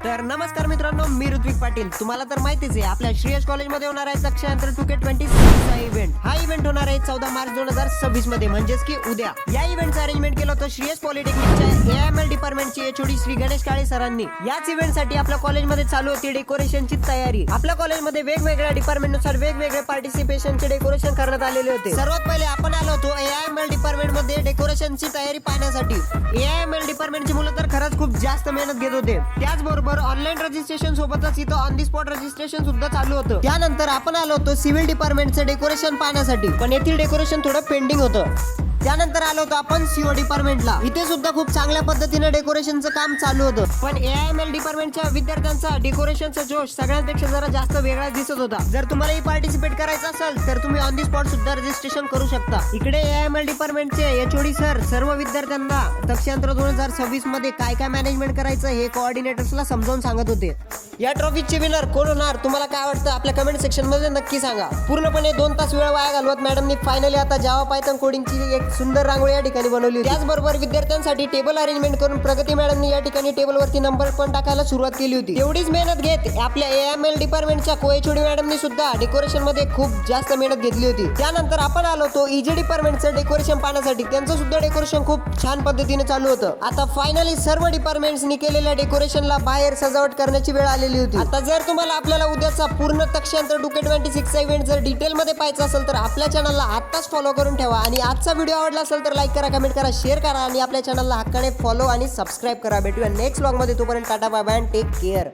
तर नमस्कार मित्रांनो, मी ऋत्विक पाटील. तुम्हाला तर माहितीच आहे आपल्या श्रेयस कॉलेजमध्ये होणार आहे तक्षयंत्र 2K26 चा इव्हेंट. हा इव्हेंट होणार आहे 14 मार्च 2026 मध्ये, म्हणजेच की उद्या. या इव्हेंटचं अरेंजमेंट केलं होतं श्रेयस पॉलिटेक्निकच्या AML डिपार्टमेंटचे HOD श्री गणेश काळे सरांनी. याच इव्हेंटसाठी आपल्या कॉलेजमध्ये चालू होती डेकोरेशनची तयारी. आपल्या कॉलेजमध्ये वेगवेगळ्या डिपार्टमेंटनुसार वेगवेगळे पार्टिसिपेशनचे डेकोरेशन करण्यात आलेले होते. सर्वात पहिले आपण आलो होतो AML डिपार्टमेंटमध्ये डेकोरेशनची तयारी पाहण्यासाठी. AML डिपार्टमेंटची मुलं तर खरंच खूप जास्त मेहनत घेत होते. त्याचबरोबर ऑनलाईन रजिस्ट्रेशन सोबतच इथं ऑन दी स्पॉट रजिस्ट्रेशन सुद्धा चालू होतं. त्यानंतर आपण आलो होतो सिव्हिल डिपार्टमेंटचं डेकोरेशन पाहण्यासाठी, पण येथील डेकोरेशन थोडं पेंडिंग होतं. त्यानंतर आलो होतो आपण CO डिपार्टमेंटला. इथे सुद्धा खूप चांगल्या पद्धतीने डेकोरेशनचं काम चालू होतं. पण AML डिपार्टमेंटच्या विद्यार्थ्यांचा डेकोरेशनचा जोश सगळ्यांपेक्षा जरा जास्त वेगळा दिसत होता. जर तुम्हालाही पार्टिसिपेट करायचं असेल तर तुम्ही ऑन दी स्पॉट सुद्धा रजिस्ट्रेशन करू शकता. इकडे AML डिपार्टमेंटचे HOD सर सर्व विद्यार्थ्यांना तक्षयंत्र 2026 मध्ये काय काय मॅनेजमेंट करायचं हे कोऑर्डिनेटर्सला समजावून सांगत होते. या ट्रॉफीचे विनर कोण होणार तुम्हाला काय वाटतं आपल्या कमेंट सेक्शन मध्ये नक्की सांगा. पूर्णपणे 2 तास वेळ वाया घालवत मॅडमनी फायनली आता जावा पायथन कोडिंगची एक सुंदर रांगोळी या ठिकाणी बनवली होती. त्याचबरोबर विद्यार्थ्यांसाठी टेबल अरेंजमेंट करून प्रगती मॅडमनी या ठिकाणी टेबलवरती नंबर पण टाकायला सुरुवात केली होती. एवढीच मेहनत घेत आपल्या AML डिपार्टमेंटच्या HOD मॅडमनी सुद्धा डेकोरेशन मध्ये खूप जास्त मेहनत घेतली होती. त्यानंतर आपण आलो तो EG डिपार्टमेंटचं डेकोरेशन पाहण्यासाठी. त्यांचं सुद्धा डेकोरेशन खूप छान पद्धतीने चालू होतं. आता फायनली सर्व डिपार्टमेंट्सनी केलेल्या डेकोरेशनला बाहेर सजावट करण्याची वेळ आलेली होती. आता जर तुम्हाला आपल्याला उद्याचा पूर्ण तक्षयंत्र 2K26 चा इव्हेंट जर डिटेल मध्ये पाहायचा असेल तर आपल्या चॅनलला आत्ताच फॉलो करून ठेवा. आणि आजचा व्हिडिओ आवडला असेल तर लाईक करा, कमेंट करा, शेअर करा आणि आपल्या चॅनलला हक्काने फॉलो आणि सबस्क्राईब करा. भेटूया नेक्स्ट व्लॉग मध्ये. तोपर्यंत टाटा बाय बाय आणि टेक केअर.